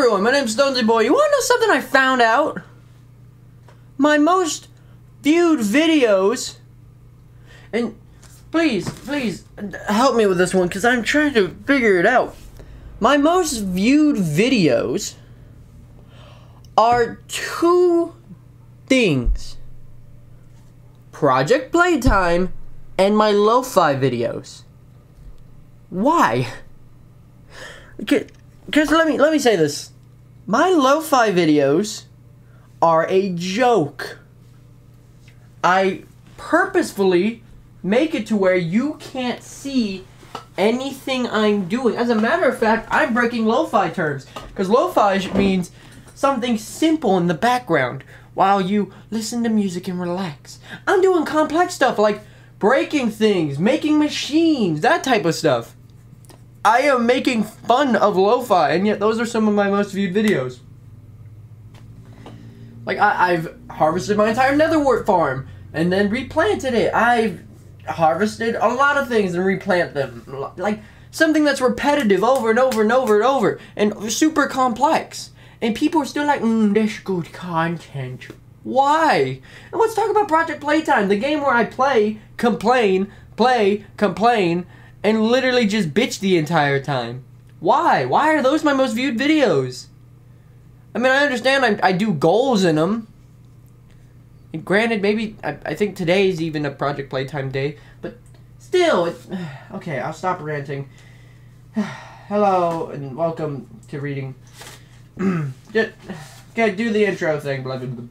everyone, my name's Stonesy Boy. You wanna know something I found out? My most viewed videos, and please help me with this one because I'm trying to figure it out. My most viewed videos are two things: Project Playtime and my lo-fi videos. Why? Because let me say this. My lo-fi videos are a joke. I purposefully make it to where you can't see anything I'm doing. As a matter of fact, I'm breaking lo-fi terms. Because lo-fi means something simple in the background while you listen to music and relax. I'm doing complex stuff like breaking things, making machines, that type of stuff. I am making fun of lo-fi, and yet those are some of my most viewed videos. Like, I've harvested my entire netherwort farm, and then replanted it. I've harvested a lot of things and replant them. Like, something that's repetitive over and over and over and over, and super complex. And people are still like, that's good content. Why? And let's talk about Project Playtime, the game where I play, complain, and literally just bitch the entire time. Why? Why are those my most viewed videos? I mean, I understand I do goals in them. And granted, maybe, I think today's even a Project Playtime day. But still, okay, I'll stop ranting. Hello, and welcome to reading. Just, okay, do the intro thing, blah, blah, blah.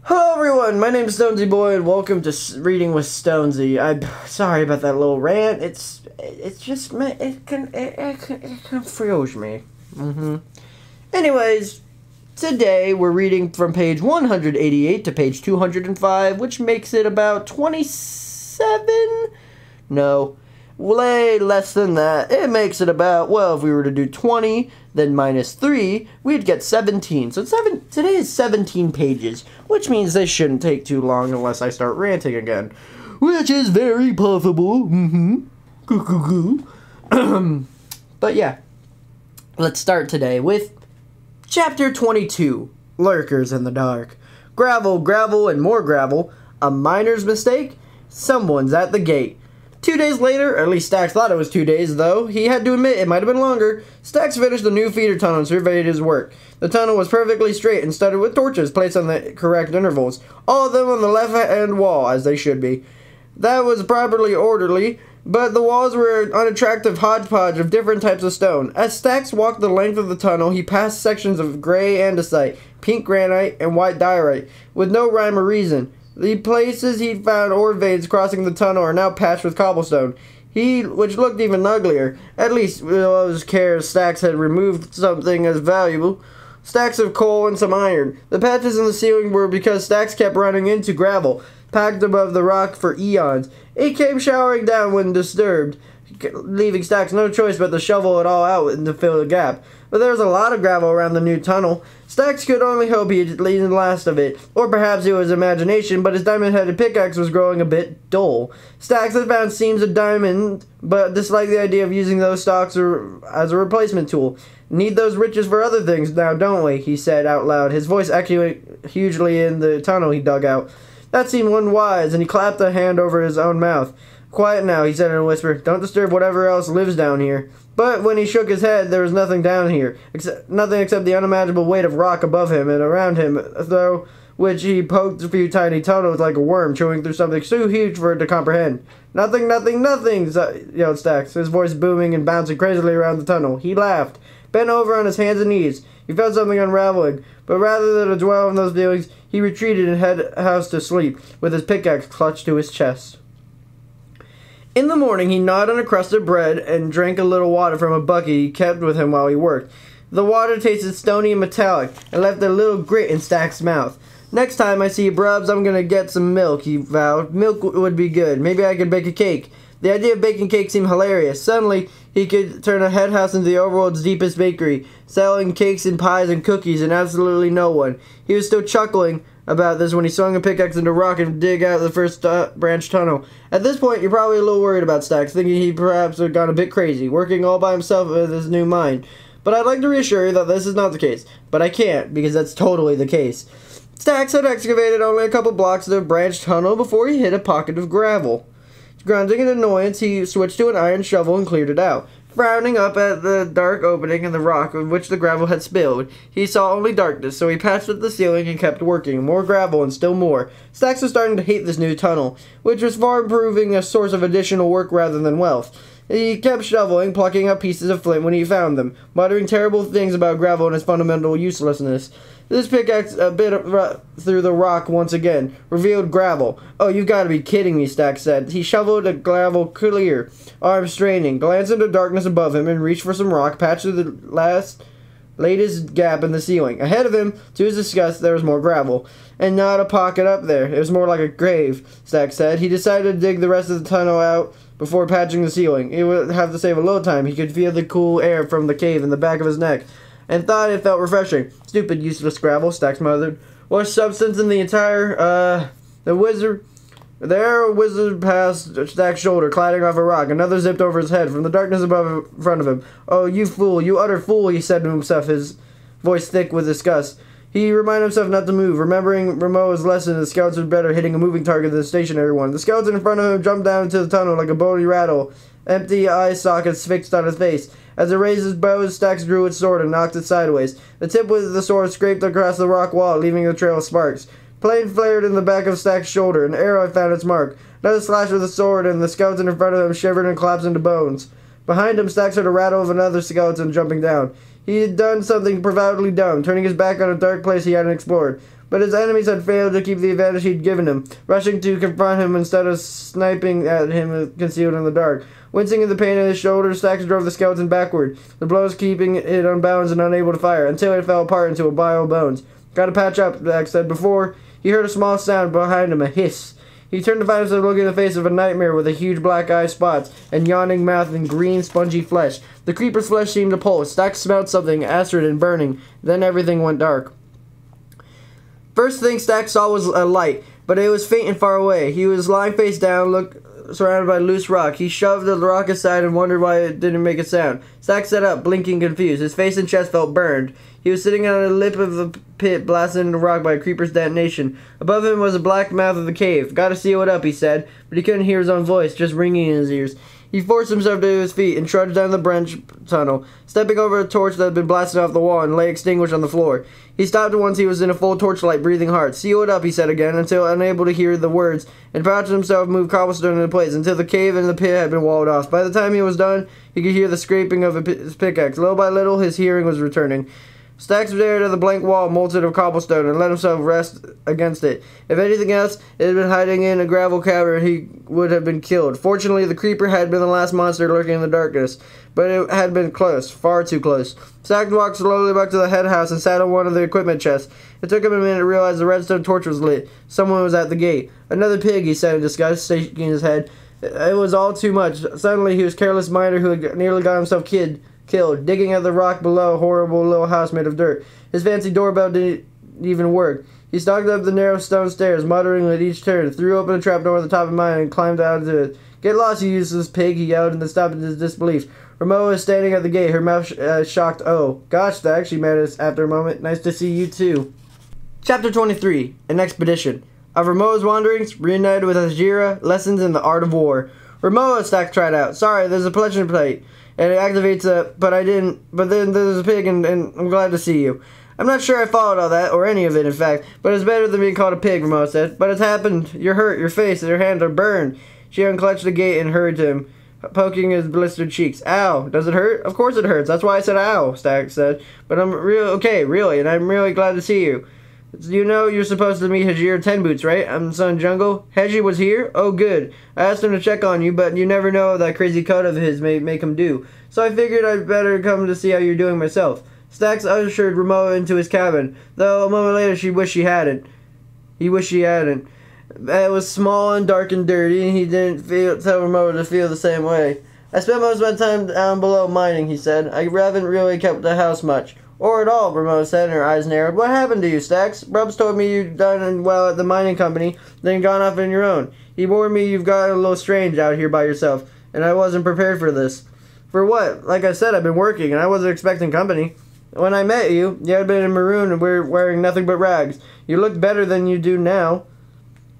Hello everyone, my name is Stonesy Boy and welcome to Reading with Stonesy. I'm sorry about that little rant. It's just it confused me. Anyways, today we're reading from page 188 to page 205, which makes it about 27. No, way less than that. It makes it about, well, if we were to do 20, then minus 3, we'd get 17. So today is 17 pages, which means this shouldn't take too long unless I start ranting again, which is very possible. But yeah, let's start today with chapter 22, Lurkers in the Dark. Gravel, and more gravel. A miner's mistake? Someone's at the gate. 2 days later, at least Stax thought it was 2 days, though he had to admit it might have been longer, Stax finished the new feeder tunnel and surveyed his work. The tunnel was perfectly straight and studded with torches placed on the correct intervals, all of them on the left-hand wall, as they should be. That was properly orderly, but the walls were an unattractive hodgepodge of different types of stone. As Stax walked the length of the tunnel, he passed sections of gray andesite, pink granite, and white diorite, with no rhyme or reason. The places he'd found ore veins crossing the tunnel are now patched with cobblestone, which looked even uglier. At least, with all his care, Stax had removed something as valuable. Stacks of coal and some iron. The patches in the ceiling were because Stax kept running into gravel, packed above the rock for eons. It came showering down when disturbed, leaving Stax no choice but to shovel it all out and to fill the gap. But there was a lot of gravel around the new tunnel. Stax could only hope he had seen the last of it, or perhaps it was imagination, but his diamond-headed pickaxe was growing a bit dull. Stax had found seams of diamond, but disliked the idea of using those stalks as a replacement tool. Need those riches for other things now, don't we? He said out loud, his voice echoing hugely in the tunnel he dug out. That seemed unwise, and he clapped a hand over his own mouth. Quiet now, he said in a whisper. Don't disturb whatever else lives down here. But when he shook his head, there was nothing down here, nothing except the unimaginable weight of rock above him and around him, through which he poked a few tiny tunnels like a worm, chewing through something too huge for it to comprehend. Nothing, yelled Stax, his voice booming and bouncing crazily around the tunnel. He laughed, bent over on his hands and knees. He felt something unraveling, but rather than to dwell on those feelings, he retreated and head house to sleep, with his pickaxe clutched to his chest. In the morning, he gnawed on a crust of bread and drank a little water from a bucket he kept with him while he worked. The water tasted stony and metallic, and left a little grit in Stax's mouth. Next time I see Brubs, I'm gonna get some milk, he vowed. Milk would be good. Maybe I could bake a cake. The idea of baking cake seemed hilarious. Suddenly, he could turn a head house into the overworld's deepest bakery, selling cakes and pies and cookies and absolutely no one. He was still chuckling about this when he swung a pickaxe into rock and dig out the first branch tunnel. At this point, you're probably a little worried about Stacks, thinking he perhaps had gone a bit crazy, working all by himself with his new mine. But I'd like to reassure you that this is not the case. But I can't, because that's totally the case. Stacks had excavated only a couple blocks of the branch tunnel before he hit a pocket of gravel. Grunting in annoyance, he switched to an iron shovel and cleared it out. Frowning up at the dark opening in the rock on which the gravel had spilled, he saw only darkness, so he patched at the ceiling and kept working. More gravel and still more. Stacks was starting to hate this new tunnel, which was far proving a source of additional work rather than wealth. He kept shoveling, plucking up pieces of flint when he found them, muttering terrible things about gravel and its fundamental uselessness. This pickaxe a bit through the rock once again, revealed gravel. "Oh, you've got to be kidding me," Stacks said. He shoveled the gravel clear, arms straining, glanced into darkness above him, and reached for some rock, patched through the latest gap in the ceiling. Ahead of him, to his disgust, there was more gravel. And not a pocket up there. It was more like a grave, Stacks said. He decided to dig the rest of the tunnel out before patching the ceiling. He would have to save a little time. He could feel the cool air from the cave in the back of his neck, and thought it felt refreshing. "Stupid, useless gravel," Stacks muttered. "What substance in the entire, the wizard..." There a wizard passed Stack's shoulder, clattering off a rock. Another zipped over his head from the darkness above in front of him. "Oh, you fool, you utter fool," he said to himself, his voice thick with disgust. He reminded himself not to move, remembering Ramoa's lesson the scouts were better hitting a moving target than a stationary one. The skeleton in front of him jumped down into the tunnel like a bony rattle, empty eye sockets fixed on his face. As it raised his bow, Stacks drew its sword and knocked it sideways. The tip of the sword scraped across the rock wall, leaving a trail of sparks. Flame flared in the back of Stacks' shoulder. An arrow had found its mark. Another slash with the sword, and the skeleton in front of him shivered and collapsed into bones. Behind him, Stacks heard a rattle of another skeleton jumping down. He had done something profoundly dumb, turning his back on a dark place he hadn't explored. But his enemies had failed to keep the advantage he'd given him, rushing to confront him instead of sniping at him concealed in the dark. Wincing in the pain in his shoulder, Stacks drove the skeleton backward, the blows keeping it unbalanced and unable to fire, until it fell apart into a pile of bones. "Gotta patch up," Stacks said. Before he heard a small sound behind him, a hiss. He turned to find himself looking in the face of a nightmare with a huge black eye spots and yawning mouth and green, spongy flesh. The creeper's flesh seemed to pulse. Stacks smelled something acrid and burning. Then everything went dark. First thing Stacks saw was a light, but it was faint and far away. He was lying face down, surrounded by loose rock. He shoved the rock aside and wondered why it didn't make a sound. Stacks sat up, blinking confused. His face and chest felt burned. He was sitting on the lip of the pit, blasted into rock by a creeper's detonation. Above him was the black mouth of the cave. "Gotta seal it up," he said, but he couldn't hear his own voice, just ringing in his ears. He forced himself to his feet and trudged down the branch tunnel, stepping over a torch that had been blasted off the wall and lay extinguished on the floor. He stopped once he was in a full torchlight, breathing hard. "Seal it up," he said again, until unable to hear the words, and pounced himself move cobblestone into place until the cave and the pit had been walled off. By the time he was done, he could hear the scraping of his pickaxe. Little by little, his hearing was returning. Stacks stared at the blank wall molted of cobblestone and let himself rest against it. If anything else, it had been hiding in a gravel cavern, he would have been killed. Fortunately, the creeper had been the last monster lurking in the darkness, but it had been close, far too close. Stacks walked slowly back to the head house and sat on one of the equipment chests. It took him a minute to realize the redstone torch was lit. Someone was at the gate. "Another pig," he said in disgust, shaking his head. It was all too much. Suddenly, he was a careless miner who had nearly got himself killed, digging at the rock below a horrible little house made of dirt. His fancy doorbell didn't even work. He stalked up the narrow stone stairs, muttering at each turn, threw open a trapdoor at the top of mine, and climbed out into it. "Get lost, you useless pig," he yelled, and then stopped in his disbelief. Ramoa was standing at the gate, her mouth shocked. "Oh, gosh, Stacks," she managed after a moment. "Nice to see you, too." Chapter 23, An Expedition. Of Ramoa's wanderings, reunited with Jagga, lessons in the art of war. "Ramoa," Stacks tried out. "Sorry, there's a pledging plate, and it activates but then there's a pig, and I'm glad to see you." "I'm not sure I followed all that, or any of it, in fact, but it's better than being called a pig," Ramoa said. "But it's happened. You're hurt. Your face and your hands are burned." She unclenched the gate and hurried to him, poking his blistered cheeks. "Ow, does it hurt?" "Of course it hurts. That's why I said ow," Stacks said. "But I'm really, and I'm really glad to see you. You know you're supposed to meet Hajir Ten Boots, right? I'm Son Jungle. Hedgie was here? Oh, good. I asked him to check on you, but you never know that crazy cut of his may make him do. So I figured I'd better come to see how you're doing myself." Stacks ushered Ramoa into his cabin, though a moment later he wished she hadn't. It was small and dark and dirty, and he didn't tell Ramoa to feel the same way. "I spent most of my time down below mining," he said. "I haven't really kept the house much. Or at all, Ramona said, and her eyes narrowed. What happened to you, Stax? Rubs told me you'd done well at the mining company, then gone off on your own. He warned me you've got a little strange out here by yourself, and I wasn't prepared for this. For what? Like I said, I've been working, and I wasn't expecting company. When I met you, you had been in maroon and were wearing nothing but rags. You looked better than you do now.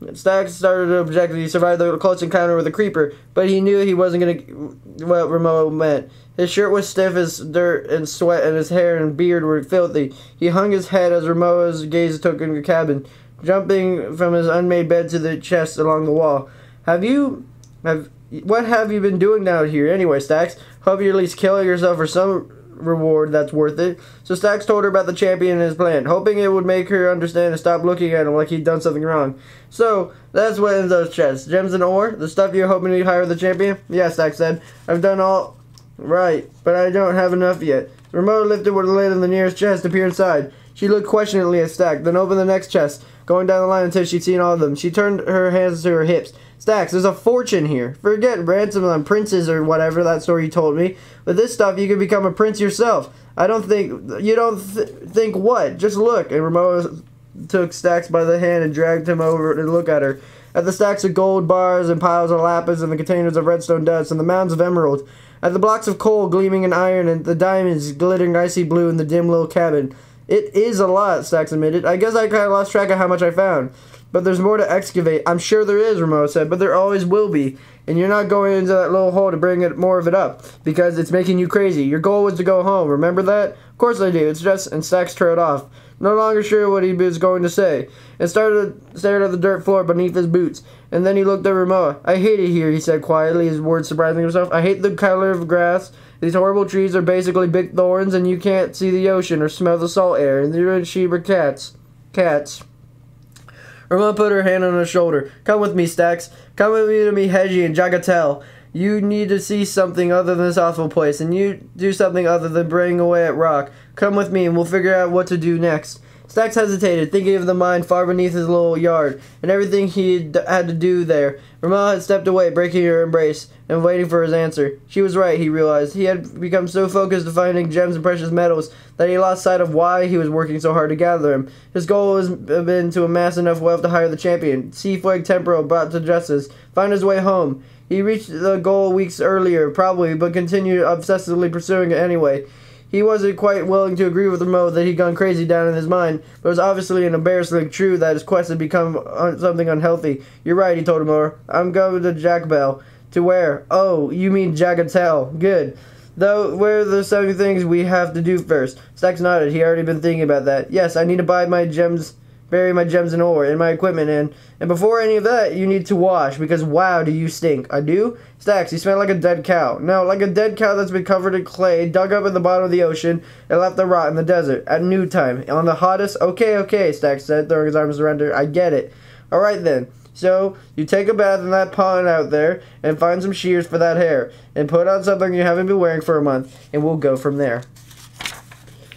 Stax started to object that he survived the close encounter with a creeper, but he knew he wasn't going to what Ramona meant. His shirt was stiff as dirt and sweat, and his hair and beard were filthy. He hung his head as Ramona's gaze took in the cabin, jumping from his unmade bed to the chest along the wall. What have you been doing down here anyway, Stax? Hope you're at least killing yourself for some reward that's worth it. So Stax told her about the champion and his plan, hoping it would make her understand and stop looking at him like he'd done something wrong. So, that's what in those chests. Gems and ore? The stuff you're hoping to hire the champion? Yeah, Stax said. I've done all right, but I don't have enough yet. Ramona lifted with the lid on the nearest chest to peer inside. She looked questioningly at Stax, then opened the next chest, going down the line until she'd seen all of them. She turned her hands to her hips. Stax, there's a fortune here. Forget ransom on princes or whatever that story you told me. With this stuff, you can become a prince yourself. Think what? Just look. And Ramona took Stax by the hand and dragged him over to look at her. At the stacks of gold bars and piles of lapis and the containers of redstone dust and the mounds of emerald. At the blocks of coal gleaming in iron and the diamonds glittering icy blue in the dim little cabin. It is a lot, Stax admitted. I guess I kind of lost track of how much I found. But there's more to excavate. I'm sure there is, Ramona said, but there always will be. And you're not going into that little hole to bring more of it up, because it's making you crazy. Your goal was to go home, remember that? Of course I do, it's just... And Stax trailed off, no longer sure what he was going to say, and stared at the dirt floor beneath his boots. And then he looked at Ramona. I hate it here, he said quietly, his words surprising himself. I hate the color of grass. These horrible trees are basically big thorns, and you can't see the ocean or smell the salt air, and you're in sheep or cats. Ramona put her hand on his shoulder. Come with me, Stax. Come with me to meet Hedgie and Jagga. You need to see something other than this awful place, and you do something other than bring away at rock. Come with me, and we'll figure out what to do next. Stax hesitated, thinking of the mine far beneath his little yard, and everything he had to do there. Ramona had stepped away, breaking her embrace, and waiting for his answer. She was right, he realized. He had become so focused on finding gems and precious metals that he lost sight of why he was working so hard to gather them. His goal has been to amass enough wealth to hire the champion, see Fueg Temporal brought to justice, find his way home. He reached the goal weeks earlier, probably, but continued obsessively pursuing it anyway. He wasn't quite willing to agree with Ramona that he'd gone crazy down in his mind, but it was obviously an embarrassingly true that his quest had become something unhealthy. You're right, he told Ramona. I'm going to Jagga. To where? Oh, you mean Jagga. Good. Though, where are the 7 things we have to do first? Stax nodded. He had already been thinking about that. Yes, I need to buy my gems, bury my gems and ore, and my equipment in. And before any of that, you need to wash, because wow, do you stink. I do? Stax, you smell like a dead cow. No, like a dead cow that's been covered in clay, dug up at the bottom of the ocean, and left to rot in the desert, at noon time, on the hottest... Okay, Stax said, throwing his arms around her. I get it. Alright then. So, you take a bath in that pond out there, and find some shears for that hair, and put on something you haven't been wearing for a month, and we'll go from there.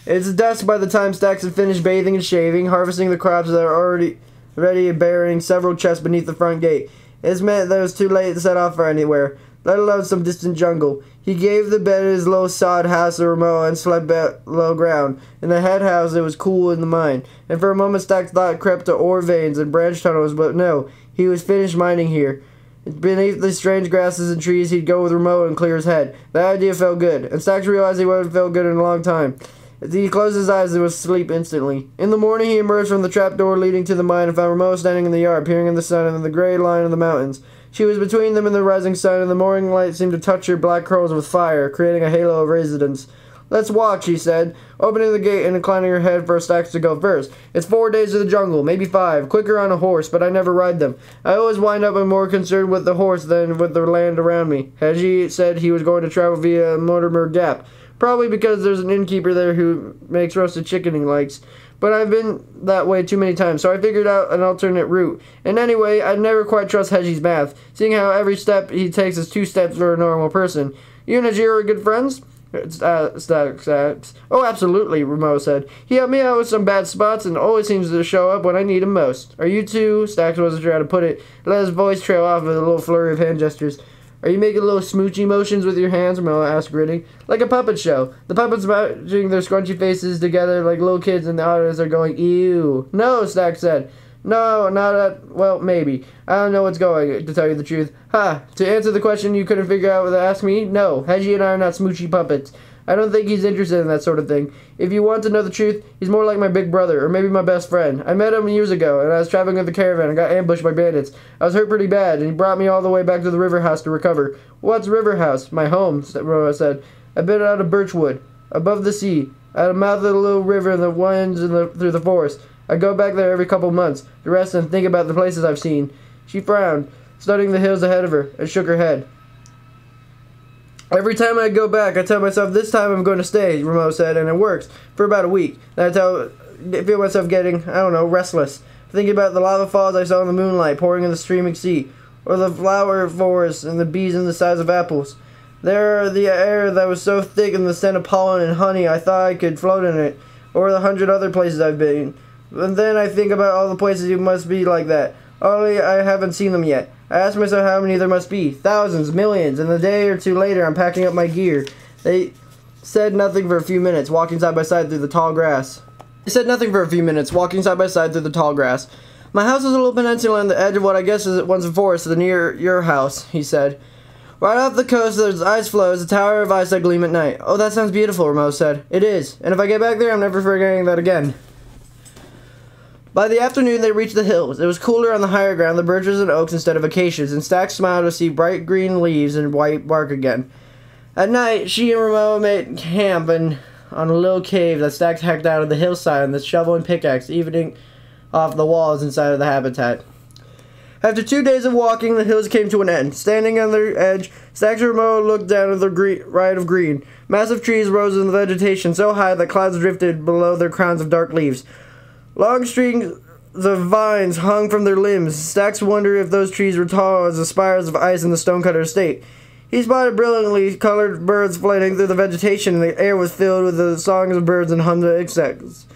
It's dusk by the time Stax had finished bathing and shaving, harvesting the crops that are already burying several chests beneath the front gate. It meant that it was too late to set off for anywhere, let alone some distant jungle. He gave the bed of his low sod house to Ramona and slept below ground. In the head house, it was cool in the mine, and for a moment Stax thought it crept to ore veins and branch tunnels, but no, he was finished mining here. Beneath the strange grasses and trees, he'd go with Ramona and clear his head. That idea felt good, and Stax realized he wouldn't felt good in a long time. As he closed his eyes, and was asleep instantly. In the morning, he emerged from the trapdoor leading to the mine and found Ramona standing in the yard, peering in the sun and in the gray line of the mountains. She was between them and the rising sun, and the morning light seemed to touch her black curls with fire, creating a halo of radiance. Let's walk, she said, opening the gate and inclining her head for Stax to go first. It's 4 days to the jungle, maybe 5. Quicker on a horse, but I never ride them. I always wind up more concerned with the horse than with the land around me. Hedgie said he was going to travel via Mortimer Gap. Probably because there's an innkeeper there who makes roasted chicken he likes. But I've been that way too many times, so I figured out an alternate route. And anyway, I'd never quite trust Hedgie's math, seeing how every step he takes is 2 steps for a normal person. You and Hedgie are good friends? Oh, absolutely, Ramona said. He helped me out with some bad spots and always seems to show up when I need him most. Are you two? Stax wasn't sure how to put it. Let his voice trail off with a little flurry of hand gestures. Are you making little smoochy motions with your hands? Moa asked, grinning. Like a puppet show. The puppets matching their scrunchy faces together like little kids in the audience are going, ew. No, Stack said. No, not at, well, maybe. I don't know what's going, to tell you the truth. Ha! To answer the question you couldn't figure out without asking me, no, Hedgie and I are not smoochy puppets. I don't think he's interested in that sort of thing. If you want to know the truth, he's more like my big brother, or maybe my best friend. I met him years ago, and I was traveling with the caravan and got ambushed by bandits. I was hurt pretty bad, and he brought me all the way back to the river house to recover. What's river house? My home, Roa said. I've been out of birchwood, above the sea, at the mouth of the little river and the winds through the forest. I go back there every couple months, to rest and think about the places I've seen. She frowned, studying the hills ahead of her, and shook her head. Every time I go back, I tell myself, this time I'm going to stay, Ramo said, and it works, for about a week. Then I feel myself getting, I don't know, restless. Thinking about the lava falls I saw in the moonlight pouring in the streaming sea, or the flower forests and the bees in the size of apples. There, the air that was so thick in the scent of pollen and honey I thought I could float in it, or the 100 other places I've been. And then I think about all the places you must be like that, only I haven't seen them yet. I ask myself how many there must be. Thousands, millions, and a day or two later I'm packing up my gear. They said nothing for a few minutes, walking side by side through the tall grass. My house is a little peninsula on the edge of what I guess is once a forest near your house, he said. Right off the coast there's ice floes, a tower of ice that gleam at night. Oh, that sounds beautiful, Ramo said. It is, and if I get back there I'm never forgetting that again. By the afternoon, they reached the hills. It was cooler on the higher ground, the birches and oaks instead of acacias, and Stack smiled to see bright green leaves and white bark again. At night, she and Ramo made camp on a little cave that Stack hacked out of the hillside on the shovel and pickaxe, evening off the walls inside of the habitat. After 2 days of walking, the hills came to an end. Standing on their edge, Stack and Ramo looked down at the riot of green. Massive trees rose in the vegetation so high that clouds drifted below their crowns of dark leaves. Long strings of vines hung from their limbs. Stacks wondered if those trees were tall as the spires of ice in the stonecutter estate. He spotted brilliantly colored birds flying through the vegetation, and the air was filled with the songs of birds and hums of insects.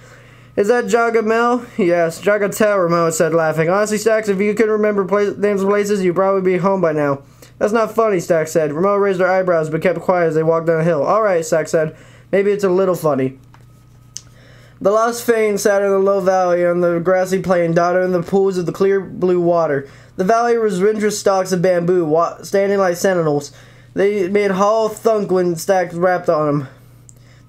Is that Jagga Mel? He asked. Jagga Tell, Ramo said, laughing. Honestly, Stacks, if you could remember names of places, you'd probably be home by now. That's not funny, Stacks said. Ramo raised her eyebrows, but kept quiet as they walked down the hill. All right, Stacks said. Maybe it's a little funny. The lost Fane sat in a low valley on the grassy plain, dotted in the pools of the clear blue water. The valley was ringed with stalks of bamboo, standing like sentinels. They made hollow thunk when Stack rapped on them.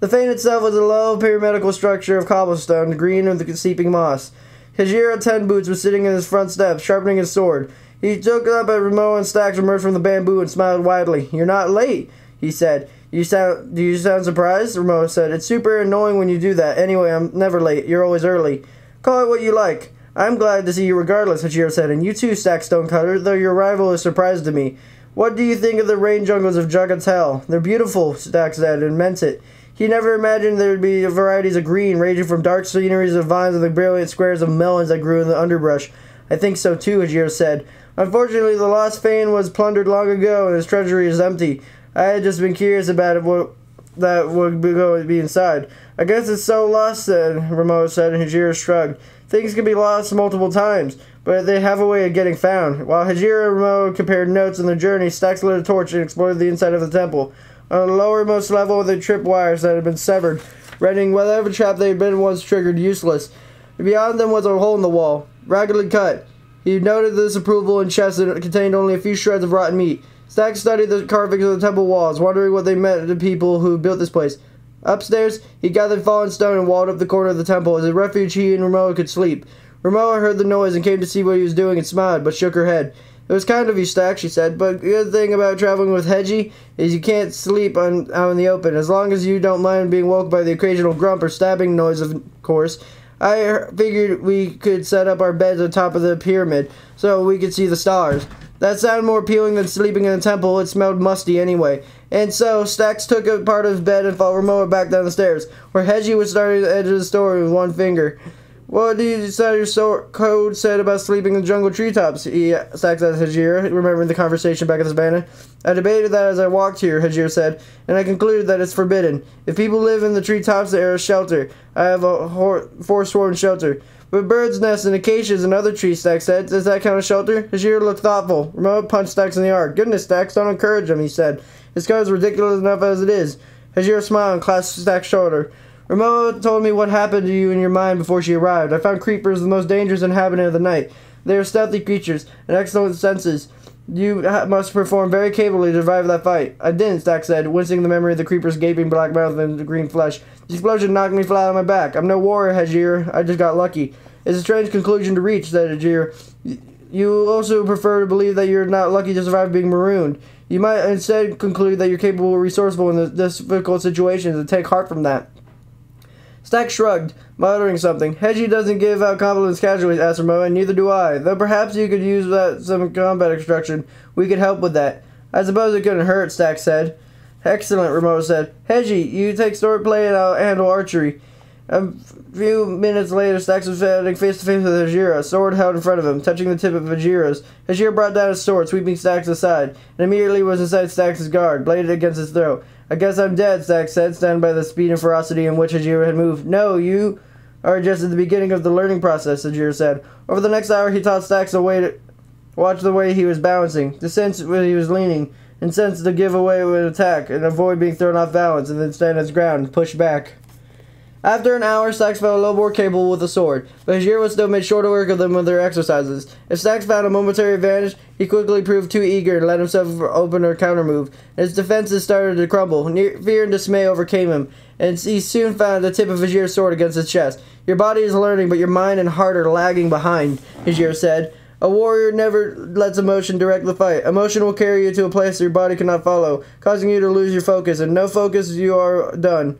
The Fane itself was a low pyramidal structure of cobblestone, green with the seeping moss. Hajira 10 Boots was sitting in his front steps, sharpening his sword. He looked up at Ramo and Stacks emerged from the bamboo and smiled widely. You're not late, he said. Do you sound surprised? Ramo said. It's super annoying when you do that. Anyway, I'm never late. You're always early. Call it what you like. I'm glad to see you regardless, Hachiro said. And you too, Stack Stonecutter, though your rival is a surprise to me. What do you think of the rain jungles of Jagga Tell? They're beautiful, Stack said, and meant it. He never imagined there would be varieties of green, ranging from dark sceneries of vines to the brilliant squares of melons that grew in the underbrush. I think so too, Hachiro said. Unfortunately, the lost Fane was plundered long ago, and his treasury is empty. I had just been curious about what that would be inside. I guess it's so lost, Ramo said, and Hajira shrugged. Things can be lost multiple times, but they have a way of getting found. While Hajira and Ramo compared notes on their journey, Stax lit a torch and explored the inside of the temple. On the lowermost level were the tripwires that had been severed, rendering whatever trap they had been once triggered useless. Beyond them was a hole in the wall, raggedly cut. He noted the disapproval in chests that contained only a few shreds of rotten meat. Stack studied the carvings of the temple walls, wondering what they meant to the people who built this place. Upstairs, he gathered fallen stone and walled up the corner of the temple. As a refuge, he and Ramoa could sleep. Ramoa heard the noise and came to see what he was doing and smiled, but shook her head. It was kind of you, Stack, she said, but the good thing about traveling with Hedgie is you can't sleep out in the open, as long as you don't mind being woke by the occasional grump or stabbing noise, of course. I figured we could set up our beds on top of the pyramid, so we could see the stars. That sounded more appealing than sleeping in a temple. It smelled musty anyway. And so, Stax took a part of his bed and followed Ramoa back down the stairs, where Hedgie was starting at the edge of the story with one finger. What do you decide your code said about sleeping in the jungle treetops? Stax asked Hajira, remembering the conversation back at the savannah. I debated that as I walked here, Hajira said, and I concluded that it's forbidden. If people live in the treetops, they are a shelter. I have a forsworn shelter. With birds' nests and acacias and other trees, Stax said. Does that count as shelter? Hajira looked thoughtful. Ramona punched Stax in the arm. Goodness, Stax, don't encourage him, he said. His car is ridiculous enough as it is. Hajira smiled and clasped Stax's shoulder. Ramona told me what happened to you in your mind before she arrived. I found creepers the most dangerous inhabitant of the night. They are stealthy creatures and excellent senses. You must perform very capably to survive that fight. I didn't, Stax said, wincing the memory of the creeper's gaping black mouth and the green flesh. The explosion knocked me flat on my back. I'm no warrior, Hajir. I just got lucky. It's a strange conclusion to reach, said Hajir. You also prefer to believe that you're not lucky to survive being marooned. You might instead conclude that you're capable and resourceful in this difficult situations and take heart from that. Stax shrugged, muttering something. Hedgie doesn't give out compliments casually, asked Ramona, and neither do I. Though perhaps you could use some combat instruction. We could help with that. I suppose it couldn't hurt, Stax said. Excellent, Ramona said. Hedgie, you take swordplay and I'll handle archery. A few minutes later, Stax was standing face to face with Hajira, sword held in front of him, touching the tip of Hajira's. Hajira brought down his sword, sweeping Stax aside, and immediately was inside Stax's guard, bladed against his throat. I guess I'm dead, Stax said, stunned by the speed and ferocity in which Hajira had moved. No, you are just at the beginning of the learning process, Hajira said. Over the next hour, he taught Stax a way to watch the way he was balancing, to sense where he was leaning, and sense to give away with an attack, and avoid being thrown off balance, and then stand his ground and push back. After an hour, Stax felt a little more capable with the sword, but Hajira still made shorter work of them with their exercises. If Stax found a momentary advantage, he quickly proved too eager and let himself open or counter-move. His defenses started to crumble. Fear and dismay overcame him, and he soon found the tip of Hajira's sword against his chest. Your body is learning, but your mind and heart are lagging behind, Hajira said. A warrior never lets emotion direct the fight. Emotion will carry you to a place your body cannot follow, causing you to lose your focus, and no focus, you are done.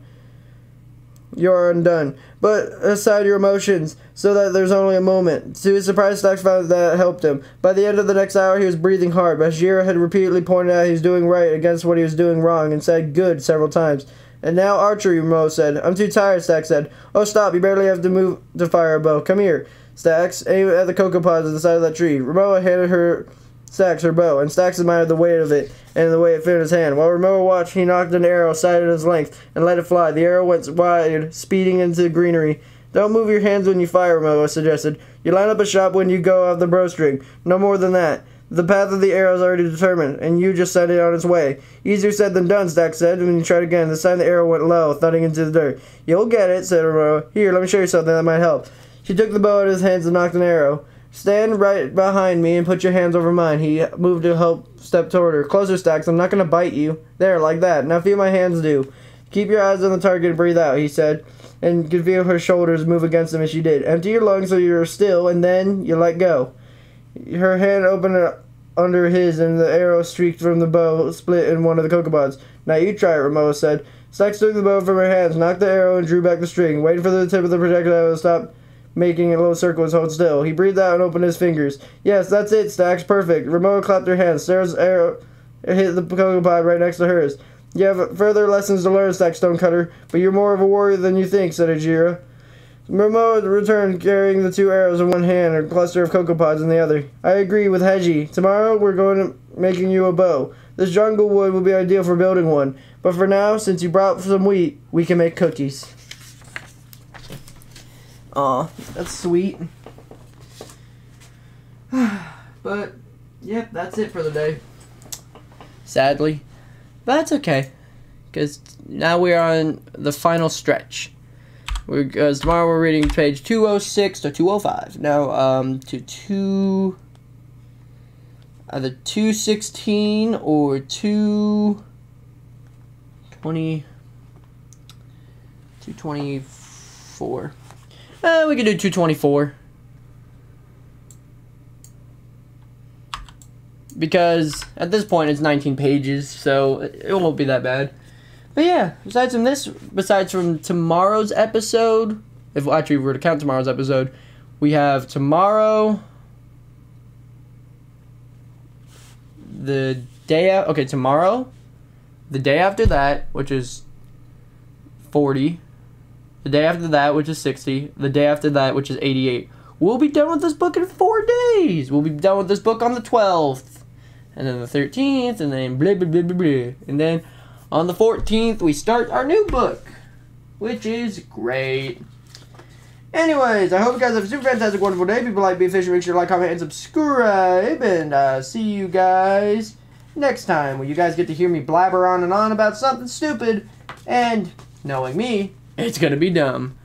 You are undone. But aside your emotions, so that there's only a moment. To his surprise, Stax found that helped him. By the end of the next hour, he was breathing hard, but Hajira had repeatedly pointed out he was doing right against what he was doing wrong, and said good several times. And now archery, Mo said. I'm too tired, Stax said. Oh, stop, you barely have to move to fire a bow. Come here, Stax. Aim at the cocoa pods at the side of that tree. Ramoa handed her Stax her bow, and Stax admired the weight of it and the way it fit in his hand. While Ramoa watched, he knocked an arrow sighted at his length and let it fly. The arrow went wide, speeding into the greenery. Don't move your hands when you fire, Ramoa suggested. You line up a shot when you go off the bowstring. No more than that. The path of the arrow is already determined, and you just set it on its way. Easier said than done, Stax said, when he tried again. This time the arrow went low, thudding into the dirt. You'll get it, said Ramoa. Here, let me show you something that might help. She took the bow out of his hands and knocked an arrow. Stand right behind me and put your hands over mine. He moved to help step toward her. Closer, Stax. I'm not going to bite you. There, like that. Now feel my hands do. Keep your eyes on the target and breathe out, he said, and could feel her shoulders move against him as she did. Empty your lungs so you're still, and then you let go. Her hand opened under his, and the arrow streaked from the bow, split in one of the cocoa pods. Now you try it, Ramoa said. Stax took the bow from her hands, knocked the arrow, and drew back the string, waiting for the tip of the projectile to stop making a little circle and hold still. He breathed out and opened his fingers. Yes, that's it, Stax. Perfect. Ramoa clapped her hands. Sarah's arrow hit the cocoa pod right next to hers. You have further lessons to learn, Stax Stonecutter, but you're more of a warrior than you think, said Hajira. Ramoa returned, carrying the two arrows in one hand and a cluster of cocoa pods in the other. I agree with Hedgie. Tomorrow we're going to making you a bow. This jungle wood will be ideal for building one. But for now, since you brought some wheat, we can make cookies. Aw, that's sweet. But, yep, that's it for the day. Sadly. But that's okay. Because now we're on the final stretch. Because tomorrow we're reading page 206 to 205. Now, either 216 or 224. We can do 224. Because at this point it's 19 pages, so it won't be that bad. But yeah, besides from tomorrow's episode, if actually we were to count tomorrow's episode, we have tomorrow, tomorrow, the day after that, which is 40, the day after that, which is 60, the day after that, which is 88. We'll be done with this book in 4 days. We'll be done with this book on the 12th, and then the 13th, and then blah, blah, blah, blah, blah. And then on the 14th, we start our new book, which is great. Anyways, I hope you guys have a super fantastic, wonderful day. People like being fishing, make sure to like, comment, and subscribe. And see you guys next time, where you guys get to hear me blabber on and on about something stupid. And knowing me, it's gonna be dumb.